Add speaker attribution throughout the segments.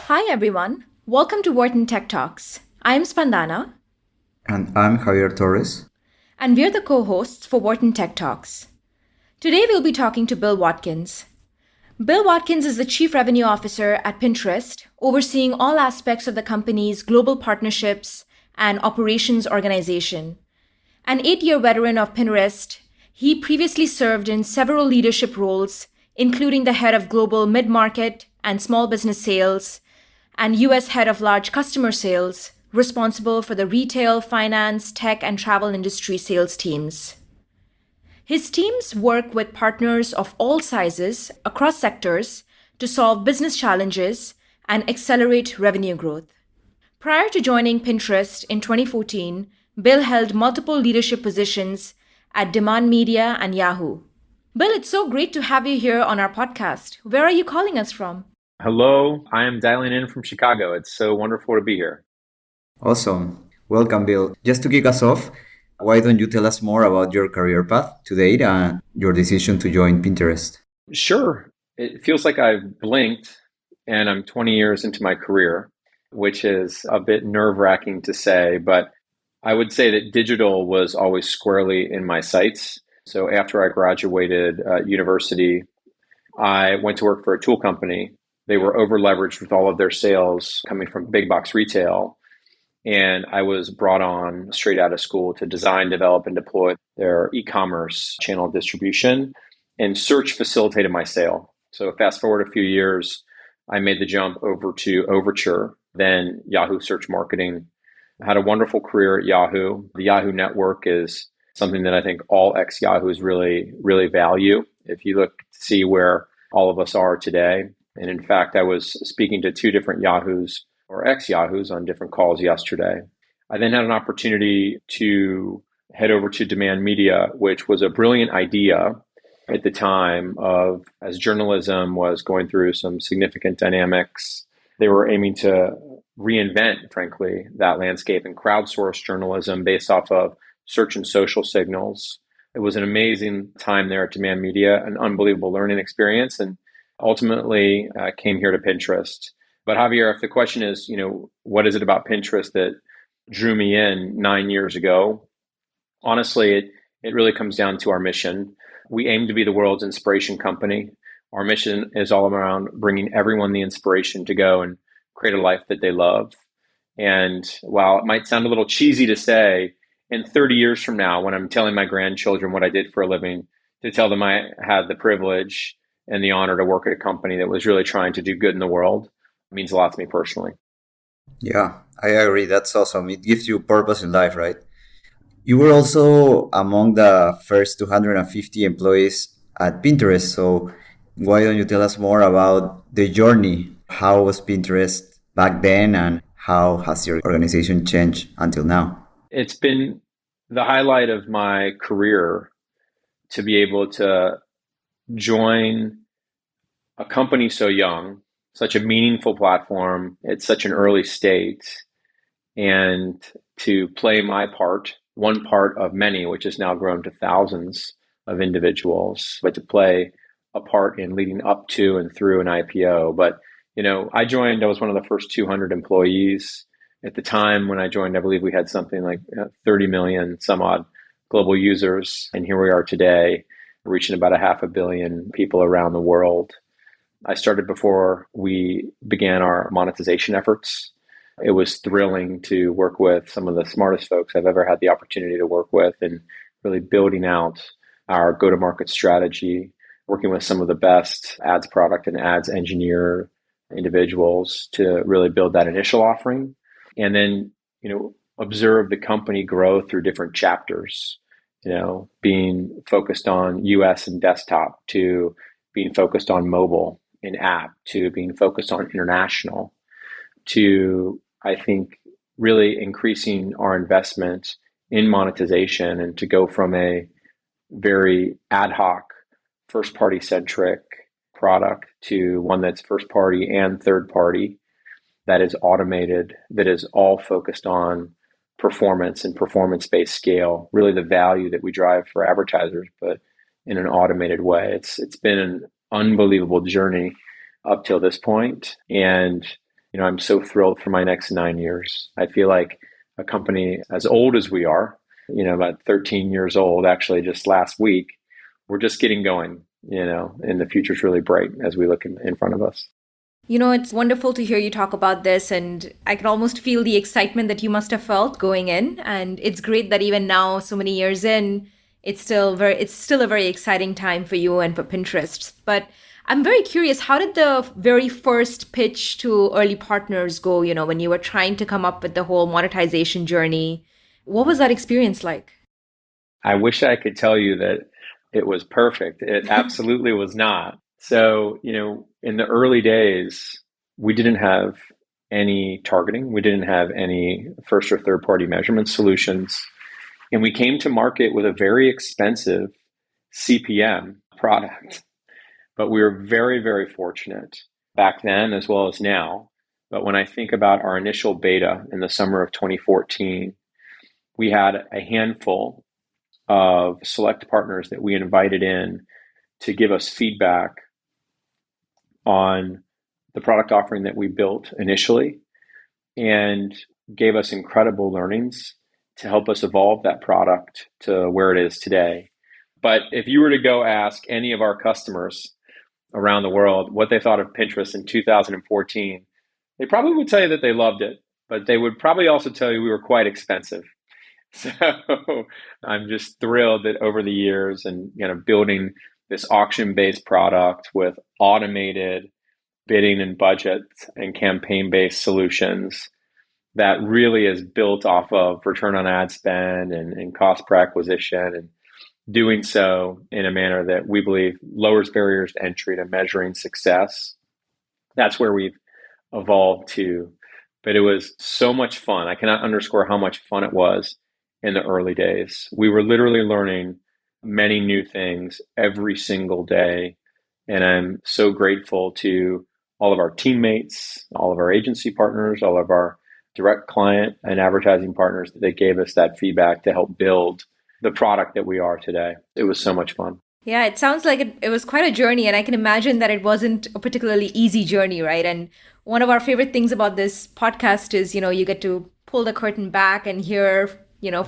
Speaker 1: Hi everyone, welcome to Wharton Tech Talks. I'm Spandana,
Speaker 2: And I'm Javier Torres.
Speaker 1: and we're the co hosts for Wharton Tech Talks. Today we'll be talking to Bill Watkins. Bill Watkins is the Chief Revenue Officer at Pinterest, overseeing all aspects of the company's global partnerships and operations organization. An 8-year veteran of Pinterest, he previously served in several leadership roles, including the head of global mid market and small business sales, and US head of large customer sales, responsible for the retail, finance, tech, and travel industry sales teams. His teams work with partners of all sizes across sectors to solve business challenges and accelerate revenue growth. Prior to joining Pinterest in 2014, Bill held multiple leadership positions at Demand Media and Yahoo. Bill, it's so great to have you here on our podcast. Where are you calling us from?
Speaker 3: Hello, I am dialing in from Chicago. It's so wonderful to be here.
Speaker 2: Awesome. Welcome, Bill. Just to kick us off, why don't you tell us more about your career path to date and your decision to join Pinterest?
Speaker 3: Sure. It feels like I've blinked and I'm 20 years into my career, which is a bit nerve-wracking to say, but I would say that digital was always squarely in my sights. So after I graduated university, I went to work for a tool company. They were over-leveraged with all of their sales coming from big box retail. And I was brought on straight out of school to design, develop, and deploy their e-commerce channel distribution, and search facilitated my sale. So fast forward a few years, I made the jump over to Overture, then Yahoo Search Marketing. I had a wonderful career at Yahoo. The Yahoo network is something that I think all ex-Yahoos really value. If you look to see where all of us are today, and in fact, I was speaking to two different Yahoos or ex-Yahoos on different calls yesterday. I then had an opportunity to head over to Demand Media, which was a brilliant idea at the time of as journalism was going through some significant dynamics. They were aiming to reinvent, frankly, that landscape and crowdsource journalism based off of search and social signals. It was an amazing time there at Demand Media, an unbelievable learning experience, and ultimately came here to Pinterest. But Javier, if the question is, what is it about Pinterest that drew me in 9 years ago? Honestly, it really comes down to our mission. We aim to be the world's inspiration company. Our mission is all around bringing everyone the inspiration to go and create a life that they love. And while it might sound a little cheesy to say, in 30 years from now, when I'm telling my grandchildren what I did for a living, to tell them I had the privilege and the honor to work at a company that was really trying to do good in the world, means a lot to me personally.
Speaker 2: Yeah, I agree. That's awesome. It gives you purpose in life, right? You were also among the first 250 employees at Pinterest. So why don't you tell us more about the journey? How was Pinterest back then and how has your organization changed until now?
Speaker 3: It's been the highlight of my career to be able to join a company so young, such a meaningful platform at such an early state, and to play my part, one part of many, which has now grown to thousands of individuals, but to play a part in leading up to and through an IPO. But, I was one of the first 200 employees. At the time when I joined, I believe we had something like 30 million some odd global users. And here we are today, reaching about 500 million people around the world. I started before we began our monetization efforts. It was thrilling to work with some of the smartest folks I've ever had the opportunity to work with and really building out our go-to-market strategy, working with some of the best ads product and ads engineer individuals to really build that initial offering. And then, observe the company grow through different chapters, being focused on US and desktop to being focused on mobile and app to being focused on international to, I think, really increasing our investment in monetization and to go from a very ad hoc, first party centric product to one that's first party and third party, that is automated, that is all focused on performance and performance-based scale, really the value that we drive for advertisers, but in an automated way. It's been an unbelievable journey up till this point. And I'm so thrilled for my next 9 years. I feel like a company as old as we are, about 13 years old, actually just last week, we're just getting going, and the future's really bright as we look in front of us.
Speaker 1: It's wonderful to hear you talk about this, and I can almost feel the excitement that you must have felt going in. And it's great that even now, so many years in, it's still a very exciting time for you and for Pinterest. But I'm very curious, how did the very first pitch to early partners go, when you were trying to come up with the whole monetization journey? What was that experience like?
Speaker 3: I wish I could tell you that it was perfect. It absolutely was not. So, in the early days, we didn't have any targeting. We didn't have any first or third party measurement solutions. And we came to market with a very expensive CPM product. But we were very, very fortunate back then as well as now. But when I think about our initial beta in the summer of 2014, we had a handful of select partners that we invited in to give us feedback on the product offering that we built initially, and gave us incredible learnings to help us evolve that product to where it is today. But if you were to go ask any of our customers around the world what they thought of Pinterest in 2014, they probably would tell you that they loved it, but they would probably also tell you we were quite expensive. So I'm just thrilled that over the years and building this auction-based product with automated bidding and budget and campaign-based solutions that really is built off of return on ad spend and cost per acquisition, and doing so in a manner that we believe lowers barriers to entry to measuring success. That's where we've evolved to. But it was so much fun. I cannot underscore how much fun it was in the early days. We were literally learning many new things every single day. And I'm so grateful to all of our teammates, all of our agency partners, all of our direct client and advertising partners that they gave us that feedback to help build the product that we are today. It was so much fun.
Speaker 1: Yeah, it sounds like it was quite a journey, and I can imagine that it wasn't a particularly easy journey, right? And one of our favorite things about this podcast is, you get to pull the curtain back and hear,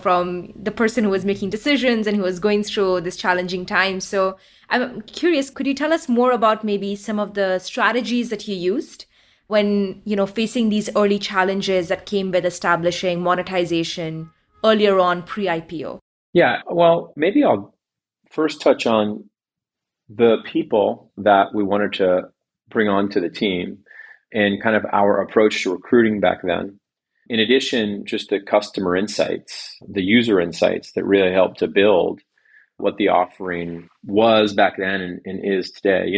Speaker 1: from the person who was making decisions and who was going through this challenging time. So I'm curious, could you tell us more about maybe some of the strategies that you used when, facing these early challenges that came with establishing monetization earlier on pre-IPO?
Speaker 3: Yeah, well, maybe I'll first touch on the people that we wanted to bring onto the team and kind of our approach to recruiting back then. In addition, just the customer insights, the user insights that really helped to build what the offering was back then and is today.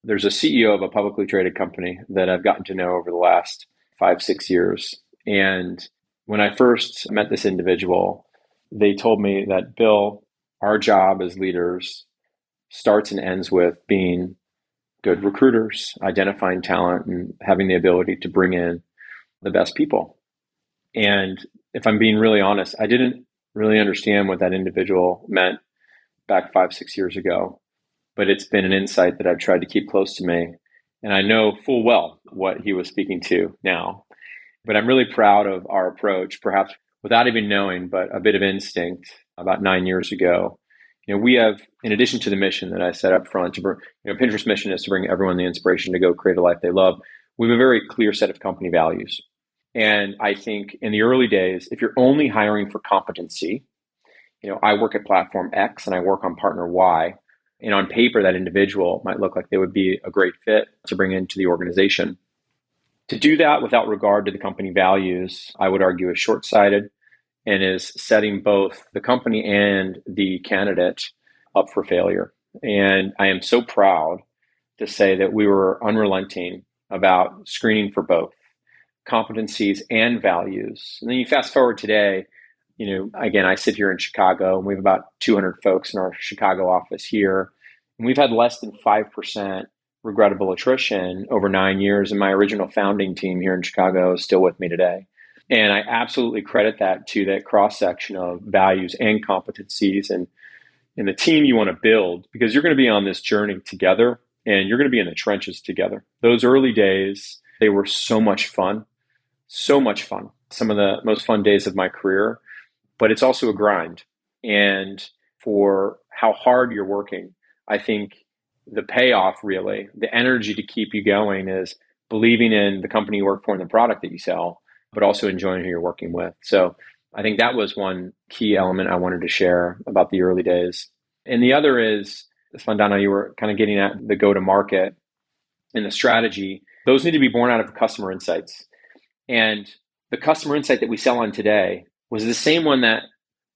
Speaker 3: There's a CEO of a publicly traded company that I've gotten to know over the last 5-6 years. And when I first met this individual, they told me that, Bill, our job as leaders starts and ends with being good recruiters, identifying talent, and having the ability to bring in the best people. And if I'm being really honest, I didn't really understand what that individual meant back 5-6 years ago, but it's been an insight that I've tried to keep close to me. And I know full well what he was speaking to now. But I'm really proud of our approach, perhaps without even knowing, but a bit of instinct. About 9 years ago, we have, in addition to the mission that I set up front, Pinterest mission is to bring everyone the inspiration to go create a life they love. We have a very clear set of company values. And I think in the early days, if you're only hiring for competency, I work at platform X and I work on partner Y, and on paper, that individual might look like they would be a great fit to bring into the organization. To do that without regard to the company values, I would argue is short-sighted and is setting both the company and the candidate up for failure. And I am so proud to say that we were unrelenting about screening for both competencies and values. And then you fast forward today, again, I sit here in Chicago and we have about 200 folks in our Chicago office here. And we've had less than 5% regrettable attrition over 9 years. And my original founding team here in Chicago is still with me today. And I absolutely credit that to that cross-section of values and competencies and the team you want to build, because you're going to be on this journey together and you're going to be in the trenches together. Those early days, They were so much fun, so much fun. Some of the most fun days of my career, but it's also a grind. And for how hard you're working, I think the payoff really, the energy to keep you going is believing in the company you work for and the product that you sell, but also enjoying who you're working with. So I think that was one key element I wanted to share about the early days. And the other is, Spandana, you were kind of getting at the go-to-market and the strategy. Those need to be born out of customer insights. And the customer insight that we sell on today was the same one that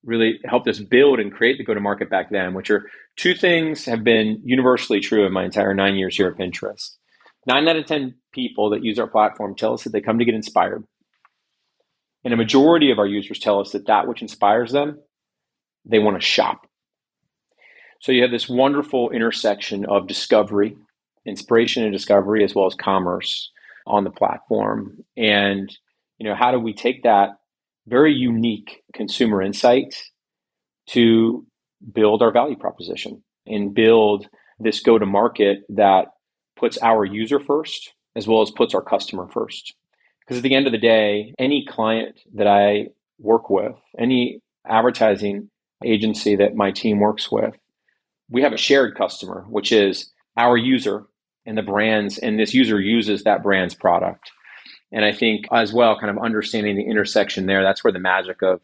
Speaker 3: really helped us build and create the go-to-market back then, which are two things have been universally true in my entire 9 years here at Pinterest. 9 out of 10 people that use our platform tell us that they come to get inspired. And a majority of our users tell us that that which inspires them, they want to shop. So you have this wonderful intersection of discovery, inspiration and discovery, as well as commerce on the platform. And, how do we take that very unique consumer insight to build our value proposition and build this go-to-market that puts our user first, as well as puts our customer first? Because at the end of the day, any client that I work with, any advertising agency that my team works with, we have a shared customer, which is our user and the brands, and this user uses that brand's product. And I think as well, kind of understanding the intersection there, that's where the magic of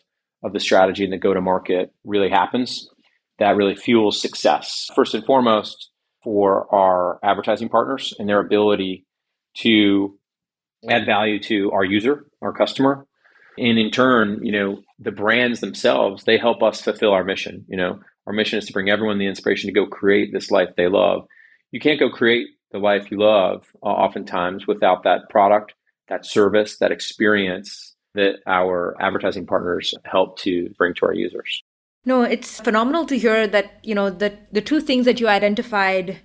Speaker 3: the strategy and the go-to-market really happens. That really fuels success, first and foremost, for our advertising partners and their ability to add value to our user, our customer. And in turn, the brands themselves, they help us fulfill our mission. Our mission is to bring everyone the inspiration to go create this life they love. You can't go create the life you love oftentimes without that product, that service, that experience that our advertising partners help to bring to our users.
Speaker 1: No, it's phenomenal to hear that, the two things that you identified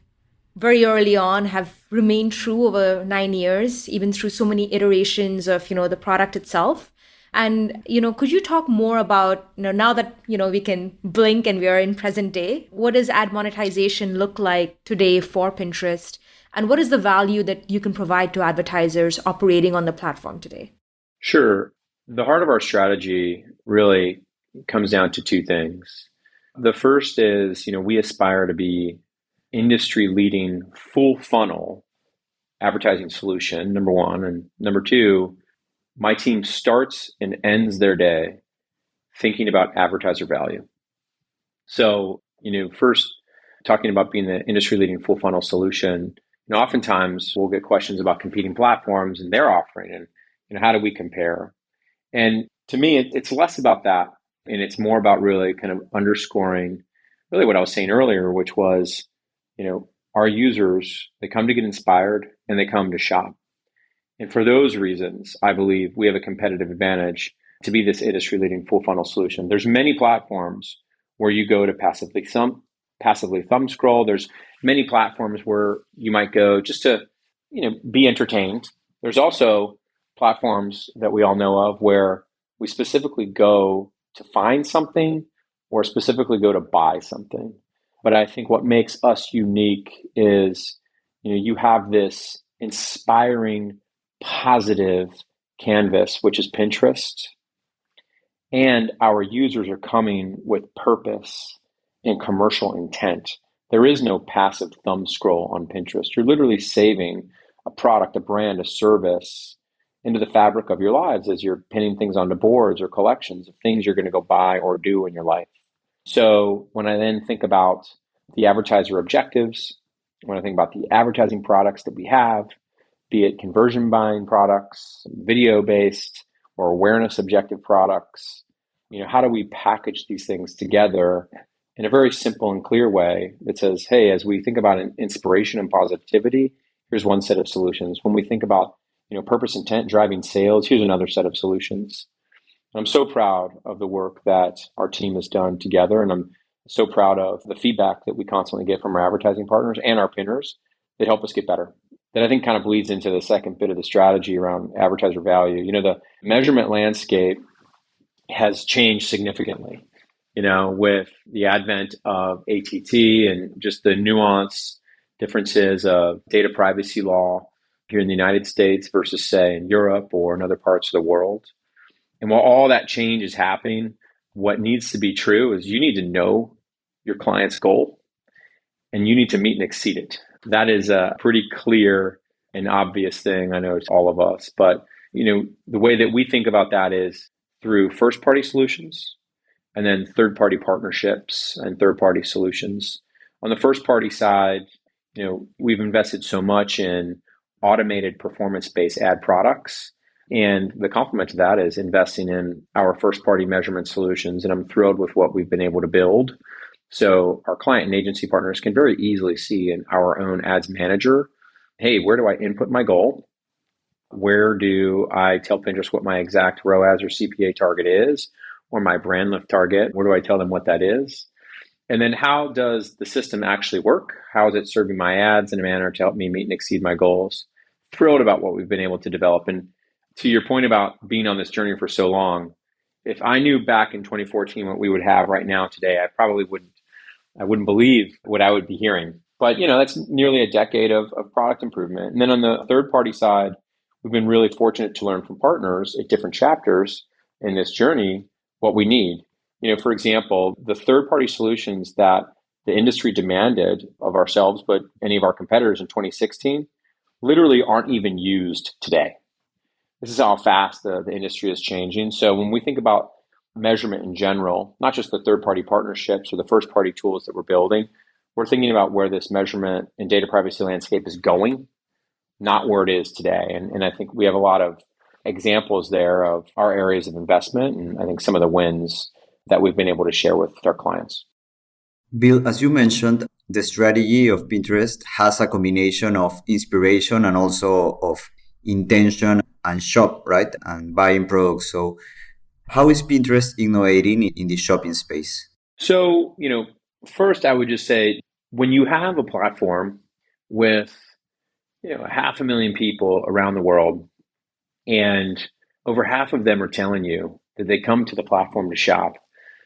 Speaker 1: very early on have remained true over 9 years, even through so many iterations of, the product itself. And, could you talk more about, now that, we can blink and we are in present day, what does ad monetization look like today for Pinterest? And what is the value that you can provide to advertisers operating on the platform today?
Speaker 3: Sure. The heart of our strategy really comes down to two things. The first is, we aspire to be industry leading full funnel advertising solution, number one. And number two, my team starts and ends their day thinking about advertiser value. So, first talking about being the industry leading full funnel solution, oftentimes we'll get questions about competing platforms and their offering and, how do we compare? And to me, it's less about that. And it's more about really kind of underscoring really what I was saying earlier, which was, our users, they come to get inspired and they come to shop. And for those reasons, I believe we have a competitive advantage to be this industry leading full funnel solution. There's many platforms where you go to passively thumb scroll. There's many platforms where you might go just to, be entertained. There's also platforms that we all know of where we specifically go to find something or specifically go to buy something. But I think what makes us unique is, you have this inspiring, positive canvas, which is Pinterest, and our users are coming with purpose and commercial intent. There is no passive thumb scroll on Pinterest. You're literally saving a product, a brand, a service into the fabric of your lives as you're pinning things onto boards or collections of things you're going to go buy or do in your life. So when I then think about the advertiser objectives, when I think about the advertising products that we have, be it conversion buying products, video-based or awareness objective products, how do we package these things together in a very simple and clear way that says, hey, as we think about inspiration and positivity, here's one set of solutions. When we think about, purpose, intent, driving sales, here's another set of solutions. And I'm so proud of the work that our team has done together. And I'm so proud of the feedback that we constantly get from our advertising partners and our pinners that help us get better. That I think kind of bleeds into the second bit of the strategy around advertiser value. The measurement landscape has changed significantly, with the advent of ATT and just the nuance differences of data privacy law here in the United States versus, say, in Europe or in other parts of the world. And while all that change is happening, what needs to be true is you need to know your client's goal and you need to meet and exceed it. That is a pretty clear and obvious thing, I know, to all of us. But the way that we think about that is through first-party solutions and then third-party partnerships and third-party solutions. On the first-party side, we've invested so much in automated performance-based ad products. And the complement to that is investing in our first-party measurement solutions. And I'm thrilled with what we've been able to build. So our client and agency partners can very easily see in our own ads manager, hey, where do I input my goal? Where do I tell Pinterest what my exact ROAS or CPA target is, or my brand lift target? Where do I tell them what that is? And then how does the system actually work? How is it serving my ads in a manner to help me meet and exceed my goals? Thrilled about what we've been able to develop. And to your point about being on this journey for so long, if I knew back in 2014 what we would have right now today, I wouldn't believe what I would be hearing. But that's nearly a decade of product improvement. And then on the third party side, we've been really fortunate to learn from partners at different chapters in this journey what we need. For example, the third-party solutions that the industry demanded of ourselves, but any of our competitors in 2016, literally aren't even used today. This is how fast the industry is changing. So when we think about measurement in general, not just the third-party partnerships or the first-party tools that we're building, we're thinking about where this measurement and data privacy landscape is going, not where it is today. And I think we have a lot of examples there of our areas of investment, and I think some of the wins that we've been able to share with our clients.
Speaker 2: Bill, as you mentioned, the strategy of Pinterest has a combination of inspiration and also of intention and shop, right? And buying products. So how is Pinterest innovating in the shopping space?
Speaker 3: So, first I would just say, when you have a platform with 500,000 people around the world, and over half of them are telling you that they come to the platform to shop,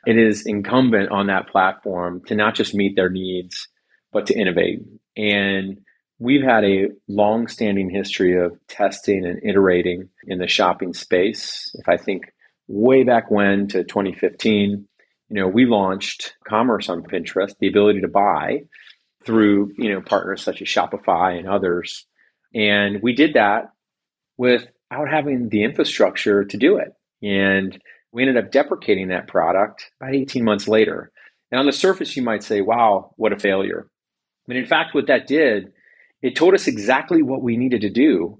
Speaker 3: it is incumbent on that platform to not just meet their needs, but to innovate. And we've had a long-standing history of testing and iterating in the shopping space. If I think way back when to 2015, we launched commerce on Pinterest, the ability to buy through, partners such as Shopify and others. And we did that without having the infrastructure to do it. And we ended up deprecating that product about 18 months later. And on the surface, you might say, wow, what a failure. But in fact, what that did, it told us exactly what we needed to do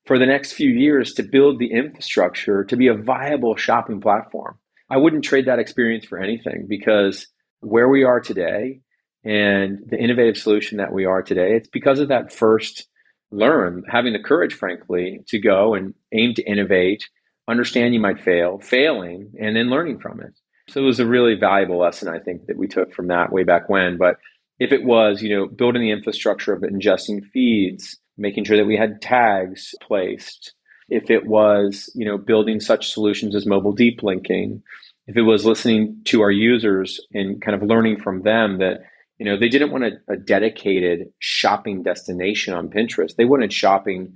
Speaker 3: for the next few years to build the infrastructure to be a viable shopping platform. I wouldn't trade that experience for anything, because where we are today and the innovative solution that we are today, it's because of that first learn, having the courage, frankly, to go and aim to innovate, understand you might fail, failing, and then learning from it. So it was a really valuable lesson, I think, that we took from that way back when. But if it was, building the infrastructure of ingesting feeds, making sure that we had tags placed, if it was, building such solutions as mobile deep linking, if it was listening to our users and kind of learning from them that, they didn't want a dedicated shopping destination on Pinterest. They wanted shopping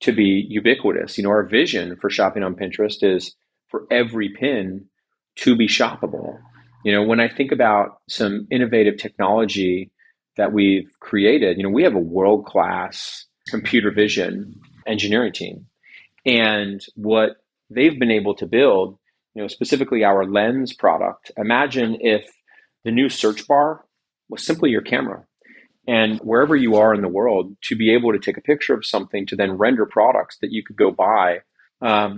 Speaker 3: to be ubiquitous. Our vision for shopping on Pinterest is for every pin to be shoppable. When I think about some innovative technology that we've created, we have a world-class computer vision engineering team. And what they've been able to build, specifically our Lens product, imagine if the new search bar was simply your camera. And wherever you are in the world, to be able to take a picture of something to then render products that you could go buy, that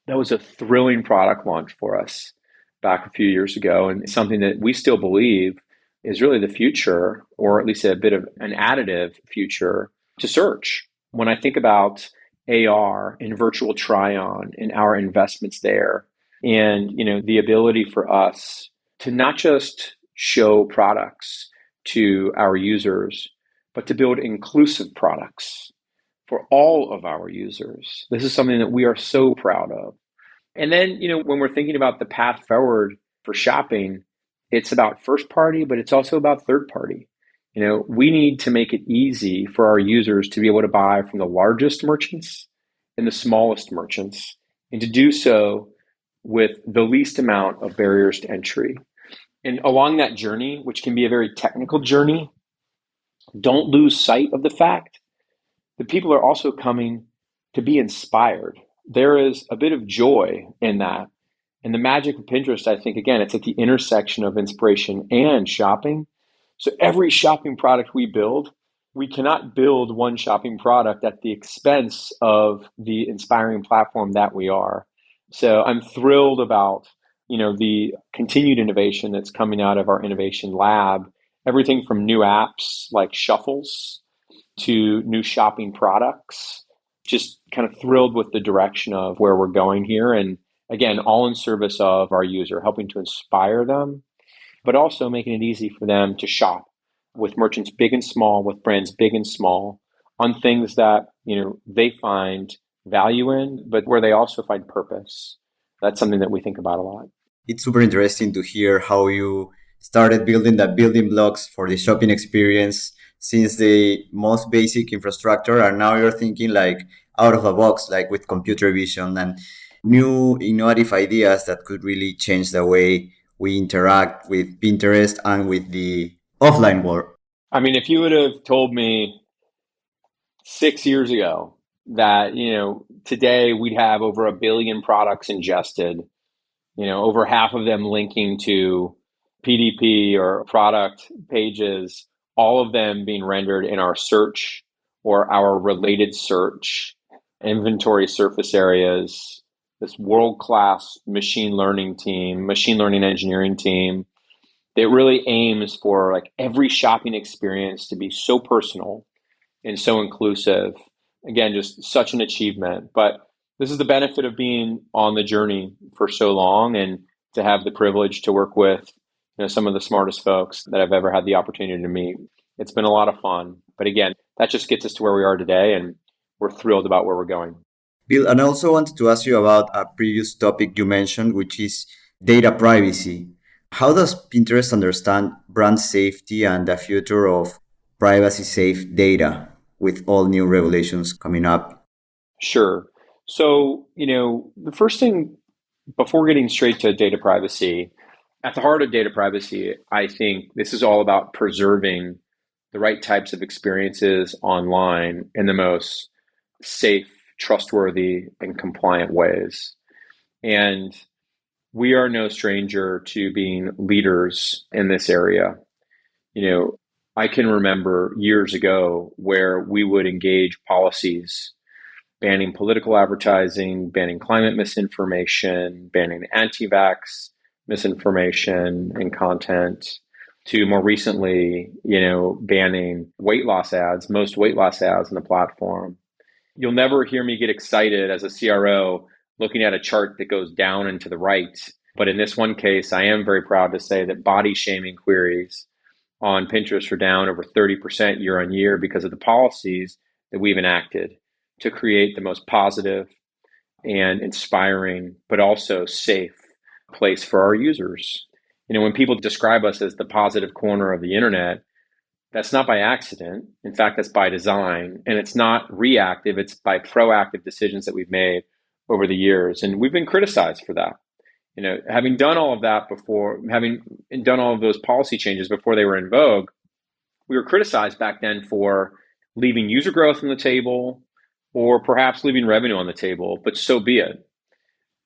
Speaker 3: was a thrilling product launch for us back a few years ago, and something that we still believe is really the future, or at least a bit of an additive future to search. When I think about AR and virtual try-on and our investments there, and the ability for us to not just show products to our users, but to build inclusive products for all of our users. This is something that we are so proud of. And then, when we're thinking about the path forward for shopping, it's about first party, but it's also about third party. We need to make it easy for our users to be able to buy from the largest merchants and the smallest merchants, and to do so with the least amount of barriers to entry. And along that journey, which can be a very technical journey, don't lose sight of the fact that people are also coming to be inspired. There is a bit of joy in that. And the magic of Pinterest, I think, again, it's at the intersection of inspiration and shopping. So every shopping product we build, we cannot build one shopping product at the expense of the inspiring platform that we are. So I'm thrilled about, the continued innovation that's coming out of our innovation lab. Everything from new apps like Shuffles to new shopping products. Just kind of thrilled with the direction of where we're going here. And again, all in service of our user, helping to inspire them, but also making it easy for them to shop with merchants big and small, with brands big and small, on things that, they find value in, but where they also find purpose. That's something that we think about a lot.
Speaker 2: It's super interesting to hear how you started building the building blocks for the shopping experience since the most basic infrastructure, and now you're thinking like out of the box, like with computer vision and new innovative ideas that could really change the way we interact with Pinterest and with the offline world.
Speaker 3: I mean, if you would have told me 6 years ago that, today we'd have over 1 billion products ingested, over half of them linking to PDP or product pages, all of them being rendered in our search or our related search, inventory surface areas, this world-class machine learning engineering team that really aims for like every shopping experience to be so personal and so inclusive. Again, just such an achievement. But this is the benefit of being on the journey for so long, and to have the privilege to work with some of the smartest folks that I've ever had the opportunity to meet. It's been a lot of fun. But again, that just gets us to where we are today, and we're thrilled about where we're going.
Speaker 2: Bill, and I also wanted to ask you about a previous topic you mentioned, which is data privacy. How does Pinterest understand brand safety and the future of privacy-safe data with all new regulations coming up?
Speaker 3: Sure. So, the first thing, before getting straight to data privacy, at the heart of data privacy, I think this is all about preserving the right types of experiences online in the most safe, trustworthy, and compliant ways. And we are no stranger to being leaders in this area. I can remember years ago where we would engage policies banning political advertising, banning climate misinformation, banning anti-vax misinformation and content, to more recently, banning weight loss ads, most weight loss ads on the platform. You'll never hear me get excited as a CRO looking at a chart that goes down and to the right. But in this one case, I am very proud to say that body shaming queries on Pinterest are down over 30% year on year because of the policies that we've enacted to create the most positive and inspiring, but also safe place for our users. When people describe us as the positive corner of the internet, that's not by accident. In fact, that's by design. And it's not reactive, it's by proactive decisions that we've made over the years. And we've been criticized for that. Having done all of that before, having done all of those policy changes before they were in vogue, we were criticized back then for leaving user growth on the table, or perhaps leaving revenue on the table, but so be it.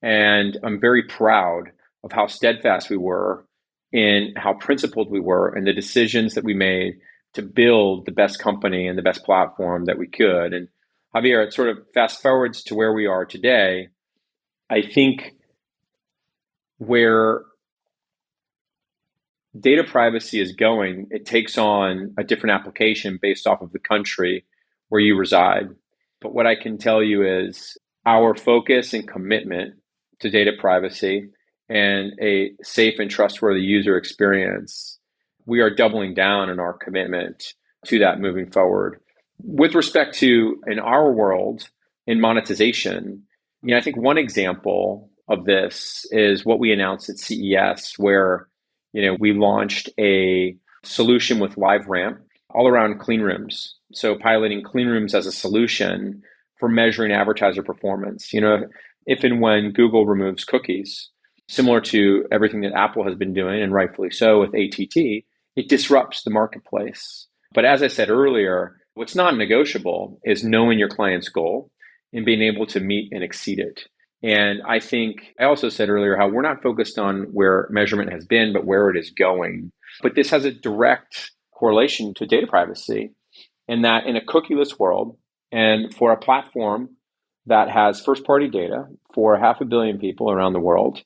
Speaker 3: And I'm very proud of how steadfast we were in how principled we were and the decisions that we made to build the best company and the best platform that we could. And Javier, it sort of fast forwards to where we are today. I think where data privacy is going, it takes on a different application based off of the country where you reside. But what I can tell you is our focus and commitment to data privacy and a safe and trustworthy user experience, we are doubling down on our commitment to that moving forward. With respect to, in our world, in monetization, I think one example of this is what we announced at CES, where we launched a solution with LiveRamp all around clean rooms. So piloting clean rooms as a solution for measuring advertiser performance. If and when Google removes cookies, similar to everything that Apple has been doing, and rightfully so with ATT, it disrupts the marketplace. But as I said earlier, what's non-negotiable is knowing your client's goal and being able to meet and exceed it. And I think I also said earlier how we're not focused on where measurement has been, but where it is going. But this has a direct correlation to data privacy, in that in a cookieless world, and for a platform that has first-party data for 500 million people around the world,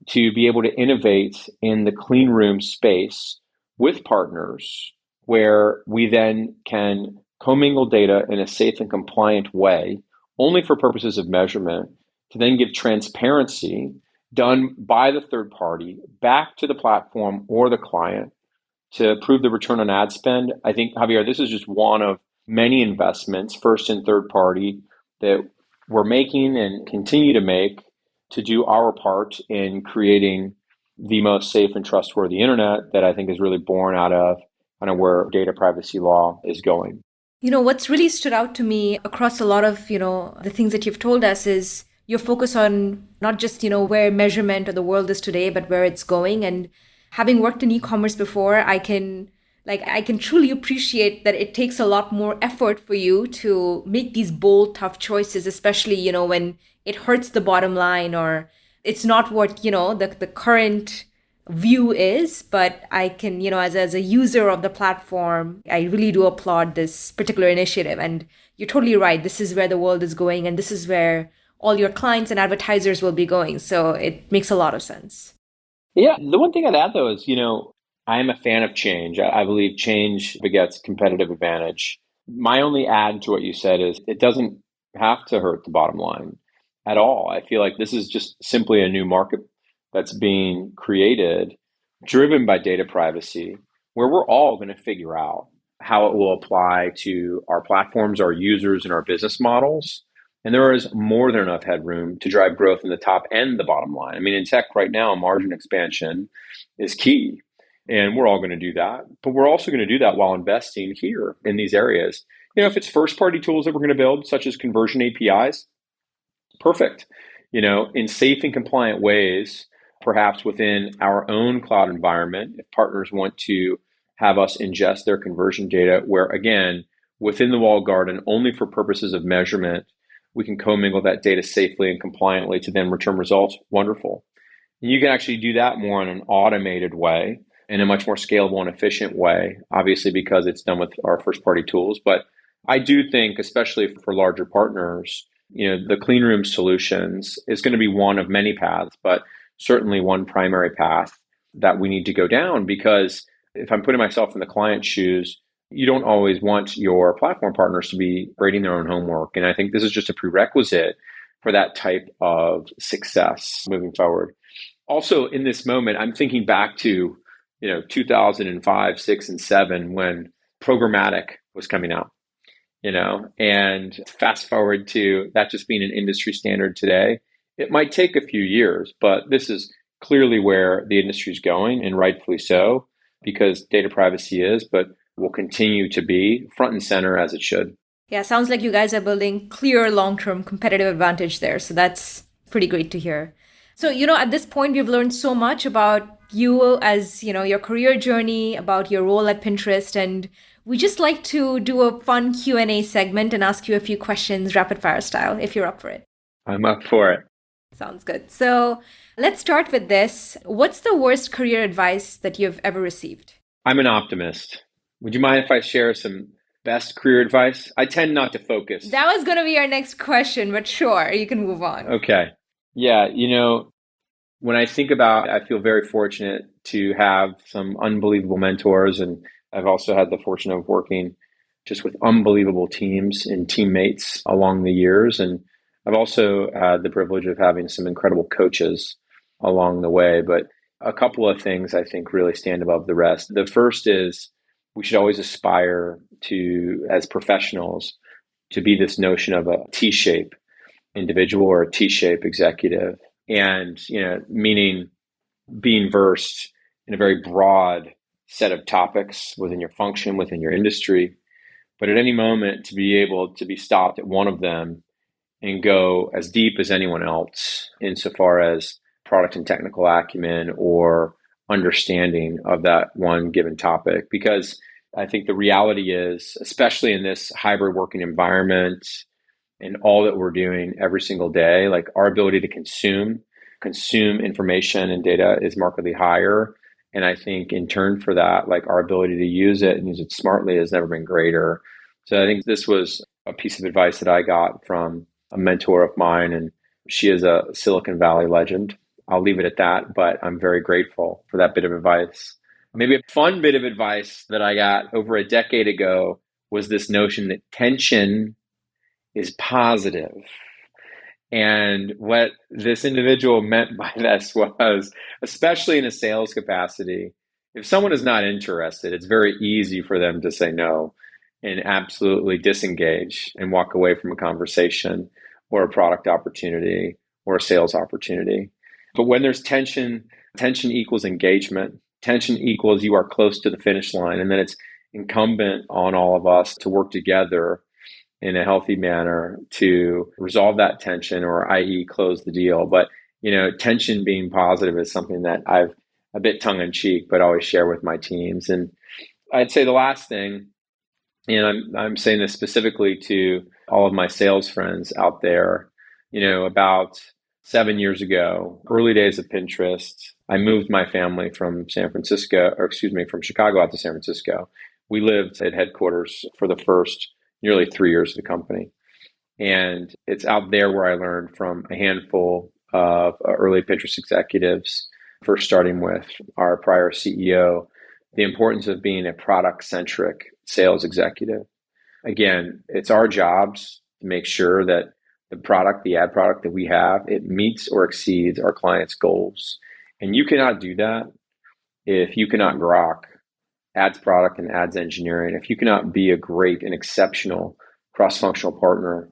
Speaker 3: to be able to innovate in the clean room space with partners where we then can commingle data in a safe and compliant way, only for purposes of measurement, to then give transparency done by the third party back to the platform or the client to prove the return on ad spend. I think, Javier, this is just one of many investments, first and third party, that we're making and continue to make to do our part in creating the most safe and trustworthy internet that I think is really born out of kind of where data privacy law is going.
Speaker 1: What's really stood out to me across a lot of, the things that you've told us is your focus on not just, where measurement of the world is today, but where it's going. And having worked in e-commerce before, I can truly appreciate that it takes a lot more effort for you to make these bold, tough choices, especially, when it hurts the bottom line or it's not what, the current view is. But I can, as a user of the platform, I really do applaud this particular initiative. And you're totally right. This is where the world is going. And this is where all your clients and advertisers will be going. So it makes a lot of sense.
Speaker 3: Yeah. The one thing I'd add, though, is, I am a fan of change. I believe change begets competitive advantage. My only add to what you said is it doesn't have to hurt the bottom line at all. I feel like this is just simply a new market that's being created, driven by data privacy, where we're all going to figure out how it will apply to our platforms, our users, and our business models. And there is more than enough headroom to drive growth in the top and the bottom line. I mean, in tech right now, margin expansion is key. And we're all going to do that. But we're also going to do that while investing here in these areas. If it's first-party tools that we're going to build, such as conversion APIs, perfect. In safe and compliant ways, perhaps within our own cloud environment, if partners want to have us ingest their conversion data, where, again, within the walled garden, only for purposes of measurement, we can commingle that data safely and compliantly to then return results, wonderful. And you can actually do that more in an automated way, in a much more scalable and efficient way, obviously because it's done with our first-party tools. But I do think, especially for larger partners, the clean room solutions is going to be one of many paths, but certainly one primary path that we need to go down, because if I'm putting myself in the client's shoes, you don't always want your platform partners to be grading their own homework. And I think this is just a prerequisite for that type of success moving forward. Also, in this moment, I'm thinking back to 2005, 6, and 7, when programmatic was coming out, and fast forward to that just being an industry standard today. It might take a few years, but this is clearly where the industry is going, and rightfully so, because data privacy is, but will continue to be front and center as it should.
Speaker 1: Yeah, sounds like you guys are building clear long-term competitive advantage there. So that's pretty great to hear. So, at this point, we've learned so much about you as, your career journey, about your role at Pinterest. And we just like to do a fun Q&A segment and ask you a few questions, rapid fire style, if you're up for it.
Speaker 3: I'm up for it.
Speaker 1: Sounds good. So let's start with this. What's the worst career advice that you've ever received?
Speaker 3: I'm an optimist. Would you mind if I share some best career advice? I tend not to focus.
Speaker 1: That was going to be our next question, but sure, you can move on.
Speaker 3: Okay. Yeah, when I think about it, I feel very fortunate to have some unbelievable mentors, and I've also had the fortune of working just with unbelievable teams and teammates along the years. And I've also had the privilege of having some incredible coaches along the way. But a couple of things I think really stand above the rest. The first is we should always aspire to, as professionals, to be this notion of a T-shape individual or a T-shape executive. And, meaning being versed in a very broad set of topics within your function, within your industry. But at any moment, to be able to be stopped at one of them and go as deep as anyone else insofar as product and technical acumen or understanding of that one given topic. Because I think the reality is, especially in this hybrid working environment and all that we're doing every single day, like our ability to consume information and data is markedly higher. And I think in turn for that, like our ability to use it and use it smartly has never been greater. So I think this was a piece of advice that I got from a mentor of mine, and she is a Silicon Valley legend. I'll leave it at that, but I'm very grateful for that bit of advice. Maybe a fun bit of advice that I got over a decade ago was this notion that tension is positive. And what this individual meant by this was, especially in a sales capacity, if someone is not interested, it's very easy for them to say no and absolutely disengage and walk away from a conversation or a product opportunity or a sales opportunity. But when there's tension, tension equals engagement. Tension equals you are close to the finish line. And then it's incumbent on all of us to work together in a healthy manner to resolve that tension, or i.e. close the deal. But, tension being positive is something that I've a bit tongue in cheek, but always share with my teams. And I'd say the last thing, and I'm saying this specifically to all of my sales friends out there, about 7 years ago, early days of Pinterest, I moved my family from from Chicago out to San Francisco. We lived at headquarters for the first nearly 3 years of the company. And it's out there where I learned from a handful of early Pinterest executives, first starting with our prior CEO, the importance of being a product-centric sales executive. Again, it's our jobs to make sure that the ad product that we have, it meets or exceeds our clients' goals. And you cannot do that if you cannot grok ads product and ads engineering, if you cannot be a great and exceptional cross-functional partner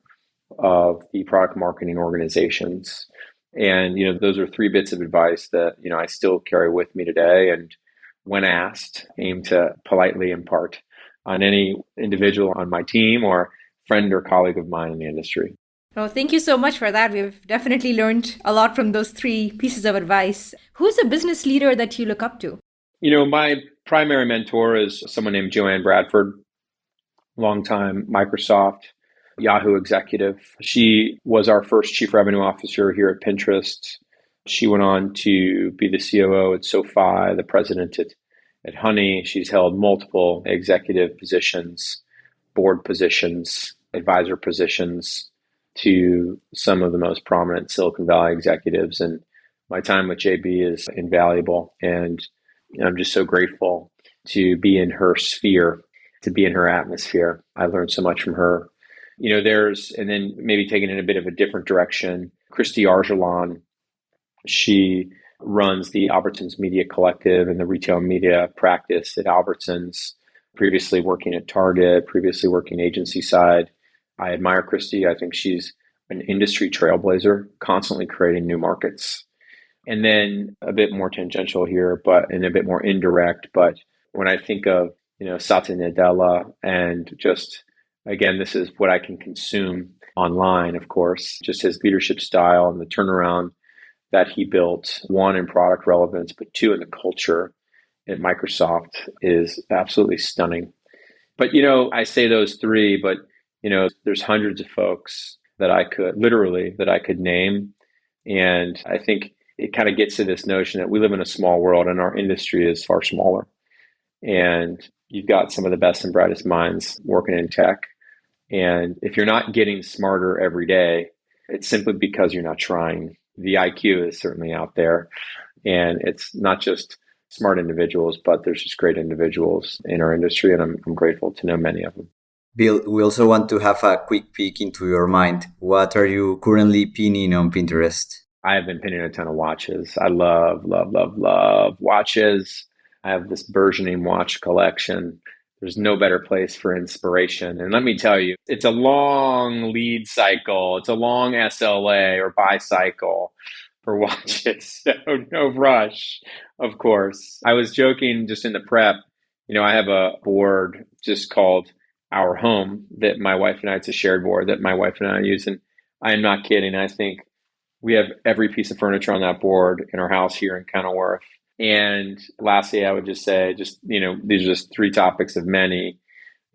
Speaker 3: of the product marketing organizations. And, those are 3 bits of advice that, I still carry with me today. And when asked, aim to politely impart on any individual on my team or friend or colleague of mine in the industry.
Speaker 1: Oh, thank you so much for that. We've definitely learned a lot from those 3 pieces of advice. Who's a business leader that you look up to?
Speaker 3: My primary mentor is someone named Joanne Bradford, longtime Microsoft, Yahoo executive. She was our first chief revenue officer here at Pinterest. She went on to be the COO at SoFi, the president at Honey. She's held multiple executive positions, board positions, advisor positions to some of the most prominent Silicon Valley executives. And my time with JB is invaluable. And I'm just so grateful to be in her sphere, to be in her atmosphere. I learned so much from her. And then maybe taking it in a bit of a different direction, Christy Argelon, she runs the Albertsons Media Collective and the retail media practice at Albertsons, previously working at Target, previously working agency side. I admire Christy. I think she's an industry trailblazer, constantly creating new markets. And then a bit more tangential here, and a bit more indirect. But when I think of, Satya Nadella, and just, again, this is what I can consume online, of course, just his leadership style and the turnaround that he built, 1, in product relevance, but 2, in the culture at Microsoft is absolutely stunning. But, I say those 3, but, there's hundreds of folks that I could name. And I think it kind of gets to this notion that we live in a small world and our industry is far smaller. And you've got some of the best and brightest minds working in tech. And if you're not getting smarter every day, it's simply because you're not trying. The IQ is certainly out there. And it's not just smart individuals, but there's just great individuals in our industry. And I'm grateful to know many of them.
Speaker 2: Bill, we also want to have a quick peek into your mind. What are you currently pinning on Pinterest?
Speaker 3: I have been pinning a ton of watches. I love, love, love, love watches. I have this burgeoning watch collection. There's no better place for inspiration. And let me tell you, it's a long lead cycle. It's a long SLA or buy cycle for watches. So no rush, of course. I was joking just in the prep I have a board just called Our Home that my wife and I, it's a shared board that my wife and I use. And I am not kidding. I think we have every piece of furniture on that board in our house here in Kenilworth. And lastly, I would just say, these are just three topics of many.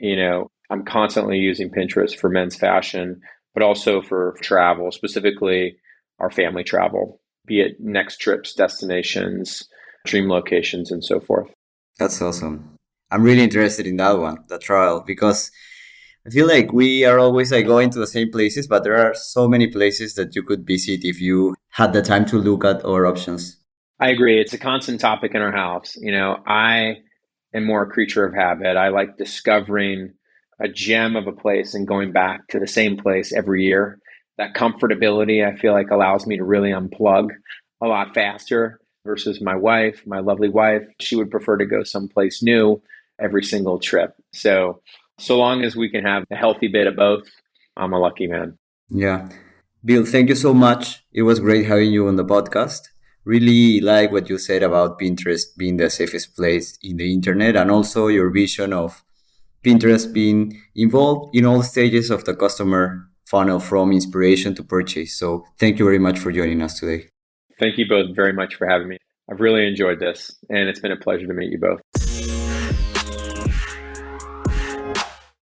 Speaker 3: I'm constantly using Pinterest for men's fashion, but also for travel, specifically our family travel, be it next trips, destinations, dream locations, and so forth.
Speaker 2: That's awesome. I'm really interested in that one, the trial, because I feel like we are always like going to the same places, but there are so many places that you could visit if you had the time to look at our options.
Speaker 3: I agree. It's a constant topic in our house. I am more a creature of habit. I like discovering a gem of a place and going back to the same place every year. That comfortability, I feel like, allows me to really unplug a lot faster versus my wife, my lovely wife. She would prefer to go someplace new every single trip. So long as we can have a healthy bit of both, I'm a lucky man.
Speaker 2: Yeah. Bill, thank you so much. It was great having you on the podcast. Really like what you said about Pinterest being the safest place in the internet, and also your vision of Pinterest being involved in all stages of the customer funnel from inspiration to purchase. So thank you very much for joining us today.
Speaker 3: Thank you both very much for having me. I've really enjoyed this, and it's been a pleasure to meet you both.